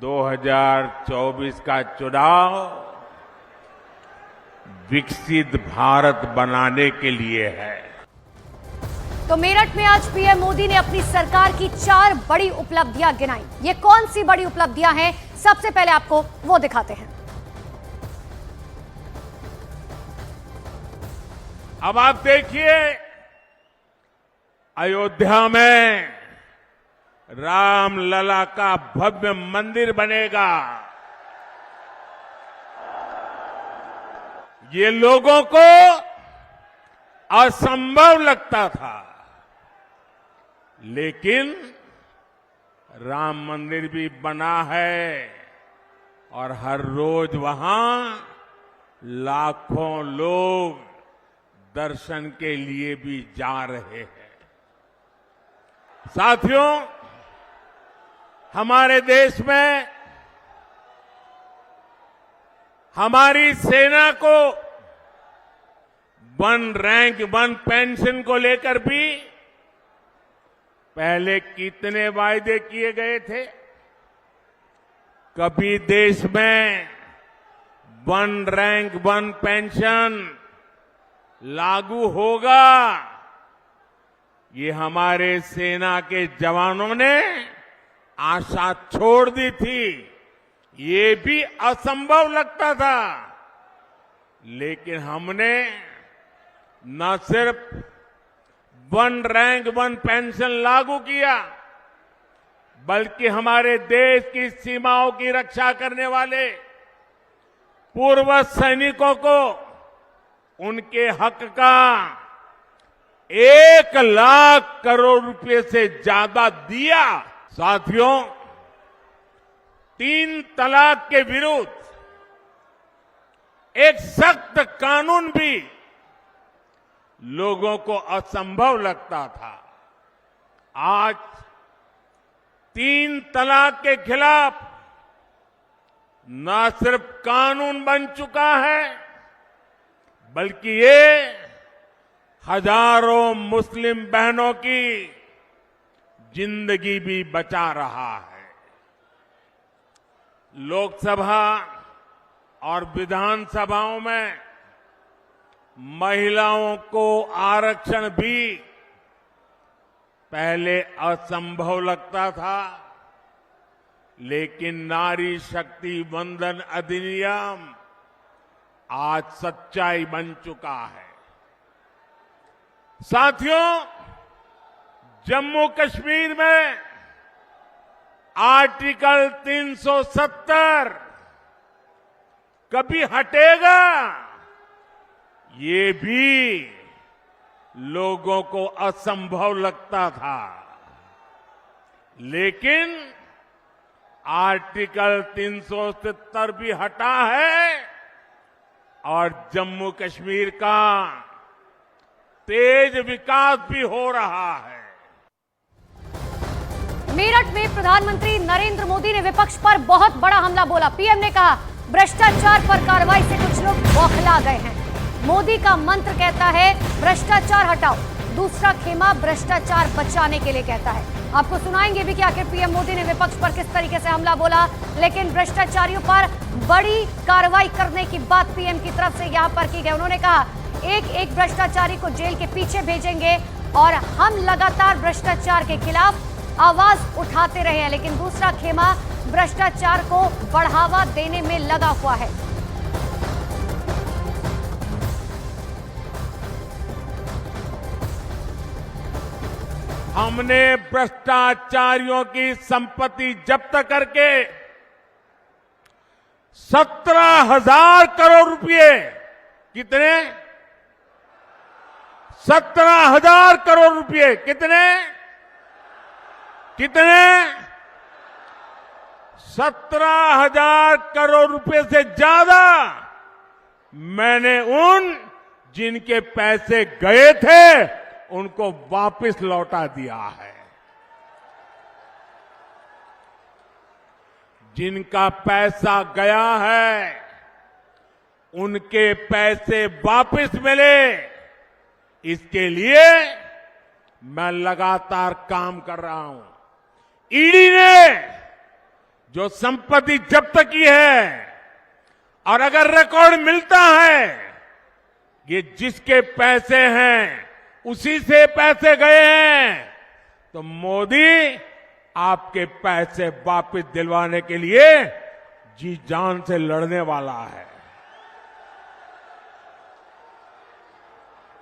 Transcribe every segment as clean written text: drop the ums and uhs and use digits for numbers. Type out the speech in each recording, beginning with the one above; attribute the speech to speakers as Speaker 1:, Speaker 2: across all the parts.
Speaker 1: 2024 का चुनाव विकसित भारत बनाने के लिए है।
Speaker 2: तो मेरठ में आज पीएम मोदी ने अपनी सरकार की 4 बड़ी उपलब्धियां गिनाई। ये कौन सी बड़ी उपलब्धियां हैं, सबसे पहले आपको वो दिखाते हैं।
Speaker 1: अब आप देखिए, अयोध्या में रामलला का भव्य मंदिर बनेगा। ये लोगों को असंभव लगता था, लेकिन राम मंदिर भी बना है और हर रोज वहां लाखों लोग दर्शन के लिए भी जा रहे हैं। साथियों, हमारे देश में हमारी सेना को 1 रैंक 1 पेंशन को लेकर भी पहले कितने वायदे किए गए थे। कभी देश में 1 रैंक 1 पेंशन लागू होगा, ये हमारे सेना के जवानों ने आशा छोड़ दी थी। ये भी असंभव लगता था, लेकिन हमने न सिर्फ 1 रैंक 1 पेंशन लागू किया, बल्कि हमारे देश की सीमाओं की रक्षा करने वाले पूर्व सैनिकों को उनके हक का 1 लाख करोड़ रुपए से ज्यादा दिया। साथियों, 3 तलाक के विरुद्ध एक सख्त कानून भी लोगों को असंभव लगता था। आज 3 तलाक के खिलाफ न सिर्फ कानून बन चुका है, बल्कि ये हजारों मुस्लिम बहनों की जिंदगी भी बचा रहा है। लोकसभा और विधानसभाओं में महिलाओं को आरक्षण भी पहले असंभव लगता था, लेकिन नारी शक्ति वंदन अधिनियम आज सच्चाई बन चुका है। साथियों, जम्मू कश्मीर में आर्टिकल 370 कभी हटेगा, ये भी लोगों को असंभव लगता था, लेकिन आर्टिकल 370 भी हटा है और जम्मू कश्मीर का तेज विकास भी हो रहा है।
Speaker 2: मेरठ में प्रधानमंत्री नरेंद्र मोदी ने विपक्ष पर बहुत बड़ा हमला बोला। पीएम ने कहा, भ्रष्टाचार पर कार्रवाई से कुछ लोग बौखला गए हैं। मोदी का मंत्र कहता है, भ्रष्टाचार हटाओ। दूसरा खेमा भ्रष्टाचार बचाने के लिए कहता है। आपको सुनाएंगे भी कि आखिर पीएम मोदी ने विपक्ष पर किस तरीके से हमला बोला, लेकिन भ्रष्टाचारियों पर बड़ी कार्रवाई करने की बात पीएम की तरफ से यहां पर की गई। उन्होंने कहा, एक भ्रष्टाचारी को जेल के पीछे भेजेंगे और हम लगातार भ्रष्टाचार के खिलाफ आवाज उठाते रहे हैं, लेकिन दूसरा खेमा भ्रष्टाचार को बढ़ावा देने में लगा हुआ है।
Speaker 1: हमने भ्रष्टाचारियों की संपत्ति जब्त करके 17,000 करोड़ रुपए, कितने? 17,000 करोड़ रुपए। कितने? 17,000 करोड़ रुपए से ज्यादा मैंने उन जिनके पैसे गए थे उनको वापस लौटा दिया है। जिनका पैसा गया है उनके पैसे वापस मिले, इसके लिए मैं लगातार काम कर रहा हूं। ईडी ने जो संपत्ति जब्त की है, और अगर रिकॉर्ड मिलता है ये जिसके पैसे हैं उसी से पैसे गए हैं, तो मोदी आपके पैसे वापस दिलवाने के लिए जी जान से लड़ने वाला है।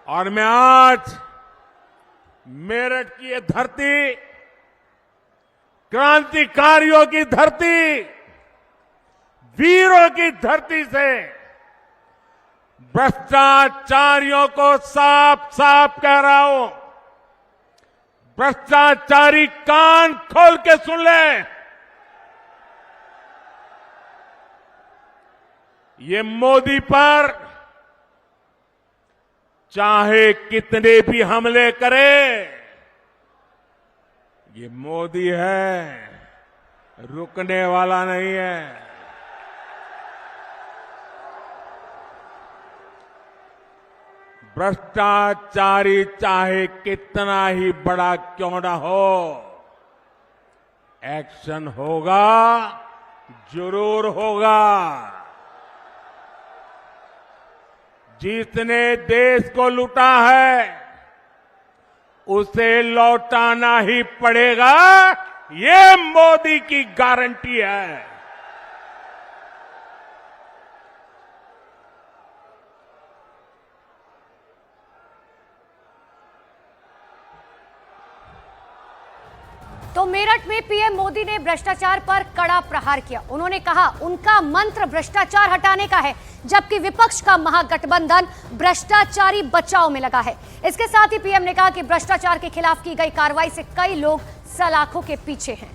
Speaker 1: और मैं आज मेरठ की ये धरती, क्रांतिकारियों की धरती, वीरों की धरती से भ्रष्टाचारियों को साफ साफ कह रहा हूं, भ्रष्टाचारी कान खोल के सुन ले। ये मोदी पर चाहे कितने भी हमले करे, ये मोदी है, रुकने वाला नहीं है। भ्रष्टाचारी चाहे कितना ही बड़ा क्यों ना हो, एक्शन होगा, जरूर होगा। जिसने देश को लूटा है उसे लौटाना ही पड़ेगा, ये मोदी की गारंटी है।
Speaker 2: तो मेरठ में पीएम मोदी ने भ्रष्टाचार पर कड़ा प्रहार किया। उन्होंने कहा उनका मंत्र भ्रष्टाचार हटाने का है, जबकि विपक्ष का महागठबंधन भ्रष्टाचारी बचाव में लगा है। इसके साथ ही पीएम ने कहा कि भ्रष्टाचार के खिलाफ की गई कार्रवाई से कई लोग सलाखों के पीछे हैं।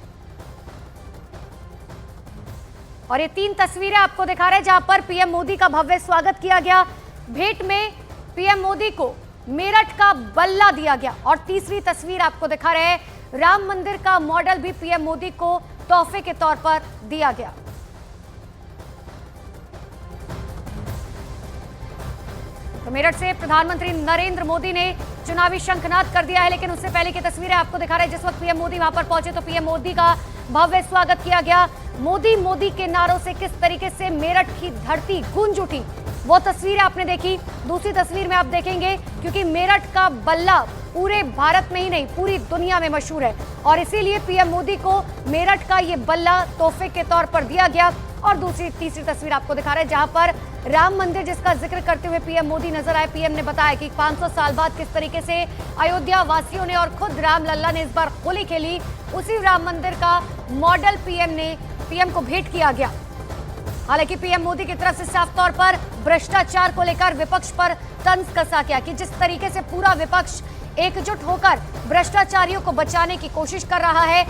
Speaker 2: और ये 3 तस्वीरें आपको दिखा रहे हैं जहां पर पीएम मोदी का भव्य स्वागत किया गया। भेंट में पीएम मोदी को मेरठ का बल्ला दिया गया। और तीसरी तस्वीर आपको दिखा रहे हैं, राम मंदिर का मॉडल भी पीएम मोदी को तोहफे के तौर पर दिया गया। तो मेरठ से प्रधानमंत्री नरेंद्र मोदी ने चुनावी शंखनाद कर दिया है, लेकिन उससे पहले की तस्वीरें आपको दिखा रहे हैं। जिस वक्त पीएम मोदी वहां पर पहुंचे तो पीएम मोदी का भव्य स्वागत किया गया। मोदी मोदी के नारों से किस तरीके से मेरठ की धरती गूंज उठी, वो तस्वीरें आपने देखी। दूसरी तस्वीर में आप देखेंगे, क्योंकि मेरठ का बल्ला पूरे भारत में ही नहीं पूरी दुनिया में मशहूर है, और इसीलिए पीएम मोदी को मेरठ का ये बल्ला तोहफे के तौर पर दिया गया। और तीसरी तस्वीर आपको दिखा रहे हैं जहां पर राम मंदिर, जिसका जिक्र करते हुए पीएम मोदी नजर आए। पीएम ने बताया कि 500 साल बाद किस तरीके से अयोध्या वासियों ने और खुद राम लल्ला ने इस बार होली खेली। उसी राम मंदिर का मॉडल पीएम को भेंट किया गया। हालांकि पीएम मोदी की तरफ से साफ तौर पर भ्रष्टाचार को लेकर विपक्ष पर तंज कसा गया कि जिस तरीके से पूरा विपक्ष एकजुट होकर भ्रष्टाचारियों को बचाने की कोशिश कर रहा है।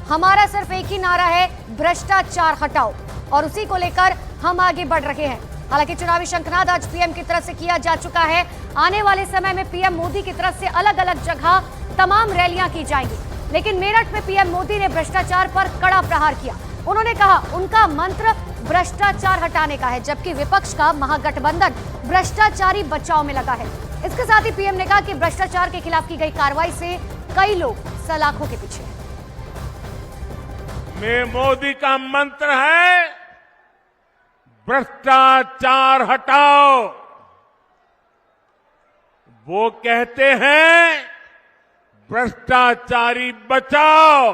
Speaker 2: हमारा सिर्फ एक ही नारा है, भ्रष्टाचार हटाओ, और उसी को लेकर हम आगे बढ़ रहे हैं। हालांकि चुनावी शंखनाद आज पीएम की तरफ से किया जा चुका है। आने वाले समय में पीएम मोदी की तरफ से अलग अलग जगह तमाम रैलियां की जाएंगी, लेकिन मेरठ में पीएम मोदी ने भ्रष्टाचार पर कड़ा प्रहार किया। उन्होंने कहा उनका मंत्र भ्रष्टाचार हटाने का है, जबकि विपक्ष का महागठबंधन भ्रष्टाचारी बचाव में लगा है। इसके साथ ही पीएम ने कहा कि भ्रष्टाचार के खिलाफ की गई कार्रवाई से कई लोग सलाखों के पीछे हैं।
Speaker 1: मोदी का मंत्र है भ्रष्टाचार हटाओ। वो कहते हैं भ्रष्टाचारी बचाओ।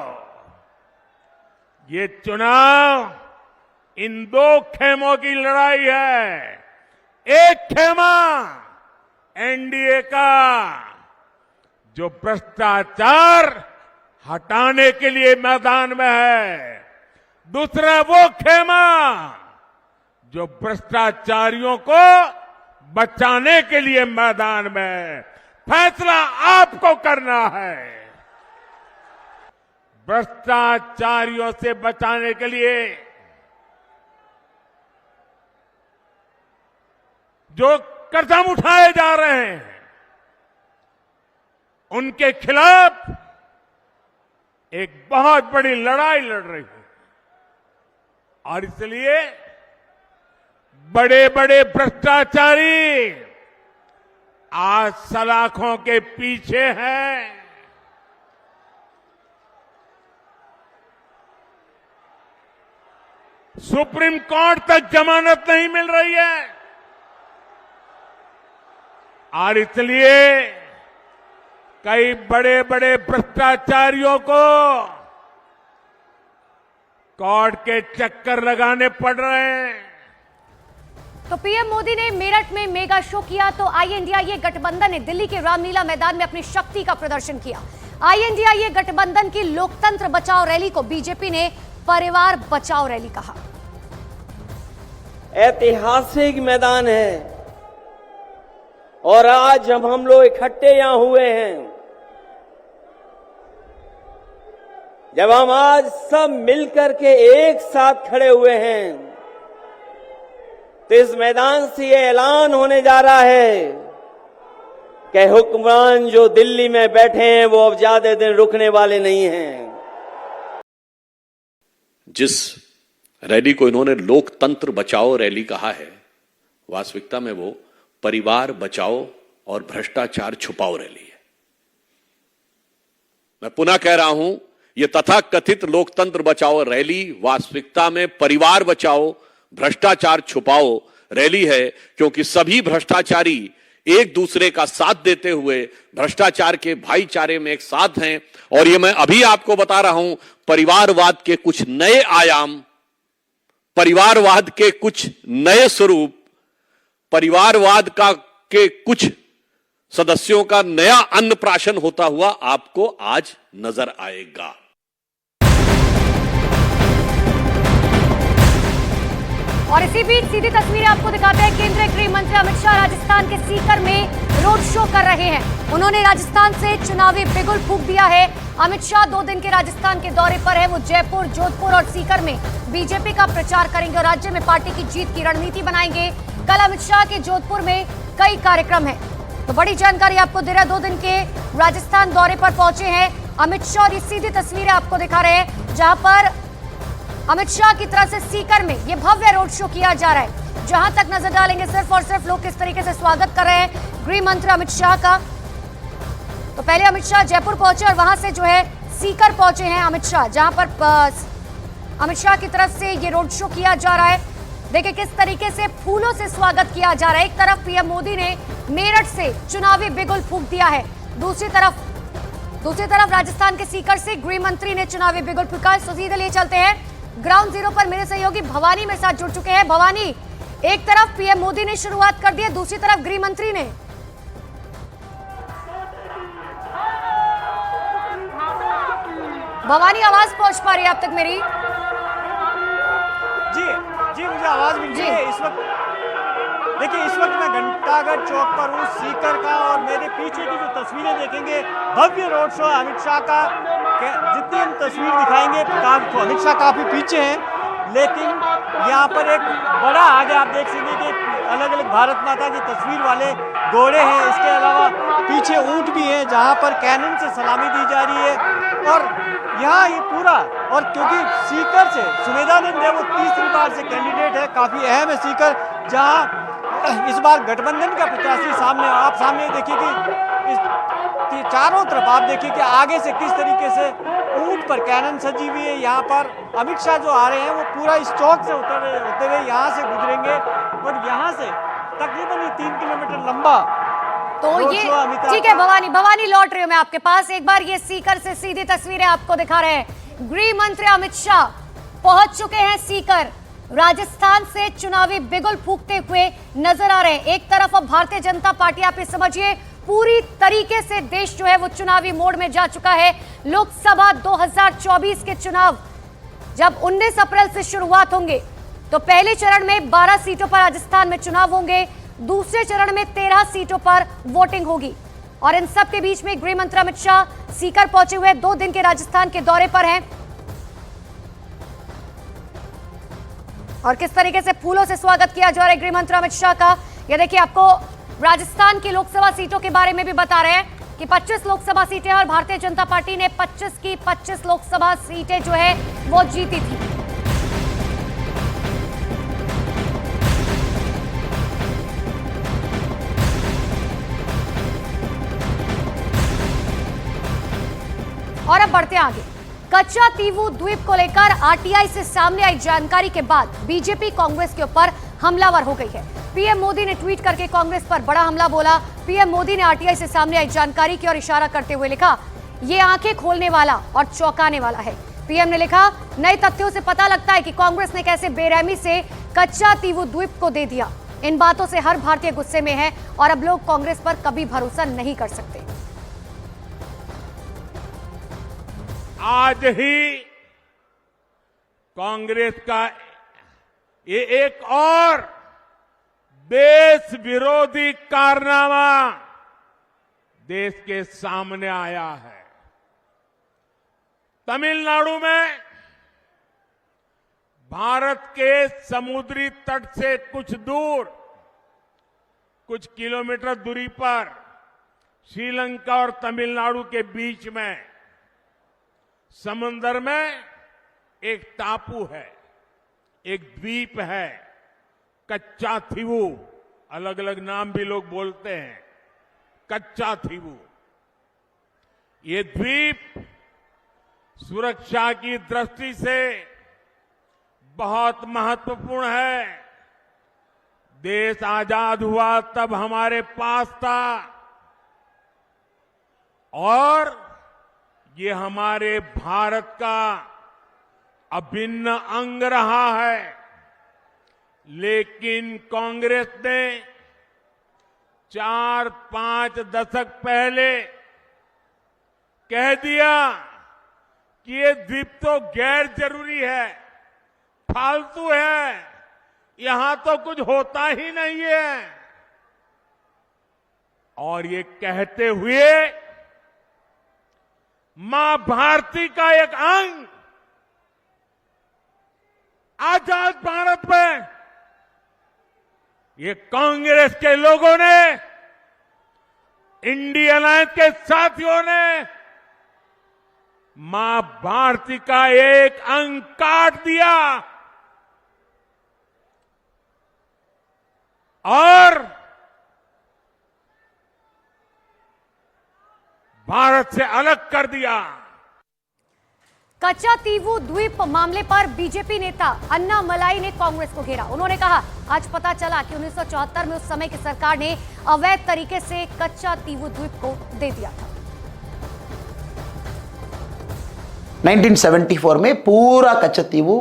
Speaker 1: ये चुनाव इन 2 खेमों की लड़ाई है। एक खेमा एनडीए का, जो भ्रष्टाचार हटाने के लिए मैदान में है। दूसरा वो खेमा जो भ्रष्टाचारियों को बचाने के लिए मैदान में है। फैसला आपको करना है। भ्रष्टाचारियों से बचाने के लिए जो कदम उठाए जा रहे हैं, उनके खिलाफ एक बहुत बड़ी लड़ाई लड़ रही है। और इसलिए बड़े बड़े भ्रष्टाचारी आज सलाखों के पीछे हैं। सुप्रीम कोर्ट तक जमानत नहीं मिल रही है। और इसलिए कई बड़े बड़े भ्रष्टाचारियों को कोर्ट के चक्कर लगाने पड़ रहे हैं।
Speaker 2: तो पीएम मोदी ने मेरठ में मेगा शो किया तो आईएनडीआईए गठबंधन ने दिल्ली के रामलीला मैदान में अपनी शक्ति का प्रदर्शन किया। आईएनडीआईए गठबंधन की लोकतंत्र बचाओ रैली को बीजेपी ने परिवार बचाओ रैली कहा।
Speaker 3: ऐतिहासिक मैदान है और आज जब हम लोग इकट्ठे यहां हुए हैं, जब हम आज सब मिलकर के एक साथ खड़े हुए हैं, तो इस मैदान से ये ऐलान होने जा रहा है कि हुक्मरान जो दिल्ली में बैठे हैं वो अब ज्यादा दिन रुकने वाले नहीं हैं।
Speaker 4: जिस रैली को इन्होंने लोकतंत्र बचाओ रैली कहा है, वास्तविकता में वो परिवार बचाओ और भ्रष्टाचार छुपाओ रैली है। मैं पुनः कह रहा हूं, यह तथाकथित लोकतंत्र बचाओ रैली वास्तविकता में परिवार बचाओ भ्रष्टाचार छुपाओ रैली है, क्योंकि सभी भ्रष्टाचारी एक दूसरे का साथ देते हुए भ्रष्टाचार के भाईचारे में एक साथ हैं। और ये मैं अभी आपको बता रहा हूं, परिवारवाद के कुछ नए आयाम, परिवारवाद के कुछ नए स्वरूप, परिवारवाद के कुछ सदस्यों का नया अन्नप्राशन होता हुआ आपको आज नजर आएगा।
Speaker 2: और इसी बीच सीधी तस्वीरें आपको दिखाते हैं। केंद्रीय गृह मंत्री अमित शाह राजस्थान के सीकर में रोड शो कर रहे हैं। उन्होंने राजस्थान से चुनावी बिगुल फूंक दिया है। अमित शाह 2 दिन के राजस्थान के दौरे पर है। वो जयपुर, जोधपुर और सीकर में बीजेपी का प्रचार करेंगे और राज्य में पार्टी की जीत की रणनीति बनाएंगे। कल अमित शाह के जोधपुर में कई कार्यक्रम है। तो बड़ी जानकारी आपको दे रहा है। 2 दिन के राजस्थान दौरे पर पहुंचे हैं अमित शाह और ये सीधी तस्वीरें आपको दिखा रहे हैं, जहां पर अमित शाह की तरफ से सीकर में ये भव्य रोड शो किया जा रहा है। जहां तक नजर डालेंगे सिर्फ और सिर्फ लोग किस तरीके से स्वागत कर रहे हैं गृह मंत्री अमित शाह का। तो पहले अमित शाह जयपुर पहुंचे और वहां से जो है सीकर पहुंचे हैं अमित शाह, जहां पर अमित शाह की तरफ से ये रोड शो किया जा रहा है। देखिए किस तरीके से फूलों से स्वागत किया जा रहा है। एक तरफ पीएम मोदी ने मेरठ से चुनावी बिगुल फूंक दिया है, दूसरी तरफ राजस्थान के सीकर से गृह मंत्री ने चुनावी बिगुल फूंका। तो सीधे लिए चलते हैं ग्राउंड जीरो पर। मेरे सहयोगी भवानी मेरे साथ जुड़ चुके हैं। भवानी, एक तरफ पीएम मोदी ने शुरुआत कर दी है, दूसरी तरफ गृह मंत्री ने। भवानी, आवाज पहुंच पा रही है अब तक मेरी?
Speaker 5: जी मुझे आवाज मिल रही है। इस वक्त देखिए, इस वक्त मैं घंटाघर चौक पर हूँ सीकर का, और मेरे पीछे की जो तस्वीरें देखेंगे भव्य रोड शो अमित शाह का। जितनी हम तस्वीर दिखाएंगे तो अमित शाह काफी पीछे हैं, लेकिन यहाँ पर एक बड़ा आगे आप देख सकेंगे कि अलग अलग भारत माता की तस्वीर वाले घोड़े हैं। इसके अलावा पीछे ऊंट भी हैं जहाँ पर कैनन से सलामी दी जा रही है। और यहाँ ये पूरा, और क्योंकि सीकर से सुमेधानंद है वो तीसरी बार से कैंडिडेट है, काफी अहम है सीकर, जहाँ इस बार गठबंधन का प्रत्याशी सामने, आप सामने देखिए कि इस चारों तरफ आप देखिए कि आगे से किस तरीके से ऊंट पर कैनन सजी हुई है। यहाँ पर अमित शाह जो आ रहे हैं वो पूरा इस चौक से होते हुए यहाँ से गुजरेंगे और यहाँ से तकरीबन 3 किलोमीटर लंबा।
Speaker 2: तो ये ठीक है भवानी लौट रही हूँ मैं आपके पास। एक बार ये सीकर से सीधी तस्वीरें आपको दिखा रहे हैं। गृह मंत्री अमित शाह पहुंच चुके हैं सीकर, राजस्थान से चुनावी बिगुल फूंकते हुए नजर आ रहे हैं। एक तरफ अब भारतीय जनता पार्टी, आप ये समझिए पूरी तरीके से देश जो है वो चुनावी मोड में जा चुका है। लोकसभा 2024 के चुनाव जब 19 अप्रैल से शुरुआत होंगे तो पहले चरण में 12 सीटों पर राजस्थान में चुनाव होंगे, दूसरे चरण में 13 सीटों पर वोटिंग होगी। और इन सब के बीच में गृह मंत्री अमित शाह सीकर पहुंचे हुए 2 दिन के राजस्थान के दौरे पर हैं। और किस तरीके से फूलों से स्वागत किया जा रहा है गृह मंत्री अमित शाह का, ये देखिए। आपको राजस्थान की लोकसभा सीटों के बारे में भी बता रहे हैं कि 25 लोकसभा सीटें और भारतीय जनता पार्टी ने 25 की 25 लोकसभा सीटें जो है वो जीती थी। और अब बढ़ते आगे। कच्चा तीवू द्वीप को लेकर आरटीआई से सामने आई जानकारी के बाद बीजेपी कांग्रेस के ऊपर हमलावर हो गई है। पीएम मोदी ने ट्वीट करके कांग्रेस पर बड़ा हमला बोला। पीएम मोदी ने आरटीआई से सामने आई जानकारी की ओर इशारा करते हुए लिखा, ये आंखें खोलने वाला और चौंकाने वाला है। पीएम ने लिखा, नए तथ्यों से पता लगता है कि कांग्रेस ने कैसे बेरहमी से कच्चा तीवू द्वीप को दे दिया। इन बातों से हर भारतीय गुस्से में है और अब लोग कांग्रेस पर कभी भरोसा नहीं कर सकते।
Speaker 1: आज ही कांग्रेस का ये एक और देश विरोधी कारनामा देश के सामने आया है। तमिलनाडु में भारत के समुद्री तट से कुछ दूर, कुछ किलोमीटर दूरी पर श्रीलंका और तमिलनाडु के बीच में समंदर में एक टापू है, एक द्वीप है, कच्चा थीवू। अलग अलग नाम भी लोग बोलते हैं, कच्चा थीवू। ये द्वीप सुरक्षा की दृष्टि से बहुत महत्वपूर्ण है। देश आजाद हुआ तब हमारे पास था और ये हमारे भारत का अभिन्न अंग रहा है। लेकिन कांग्रेस ने 4-5 दशक पहले कह दिया कि ये द्वीप तो गैर जरूरी है, फालतू है, यहां तो कुछ होता ही नहीं है। और ये कहते हुए मां भारती का एक अंग आजाद भारत में ये कांग्रेस के लोगों ने, इंडियन अलायंस के साथियों ने मां भारती का एक अंग काट दिया और भारत से अलग कर दिया।
Speaker 2: कच्चा तीवू द्वीप मामले पर बीजेपी नेता अन्ना मलाई ने कांग्रेस को घेरा। उन्होंने कहा, आज पता चला कि 1974 में उस समय की सरकार ने अवैध तरीके से कच्चा तीवू द्वीप को दे दिया था।
Speaker 6: 1974 में पूरा कच्चा तीवू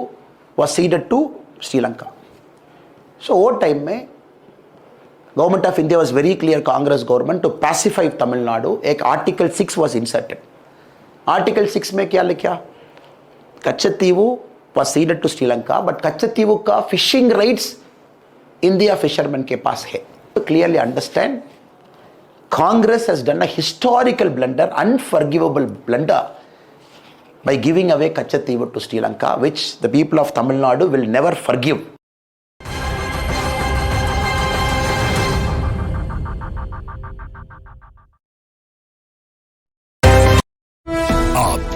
Speaker 6: was ceded to Sri Lanka. So वो टाइम में government of India was very clear, Congress government, to pacify Tamil Nadu. एक आर्टिकल 6 was inserted। आर्टिकल 6 में क्या लिखा? कच्चा तीवू was ceded to Sri Lanka, but कच्चा तीवू का फिशिंग राइट्स इंडिया फिशरमैन के पास है। तो clearly understand, Congress has done a historical blunder, unforgivable blunder by giving away Kachativu to Sri Lanka, which the people of Tamil Nadu will never forgive.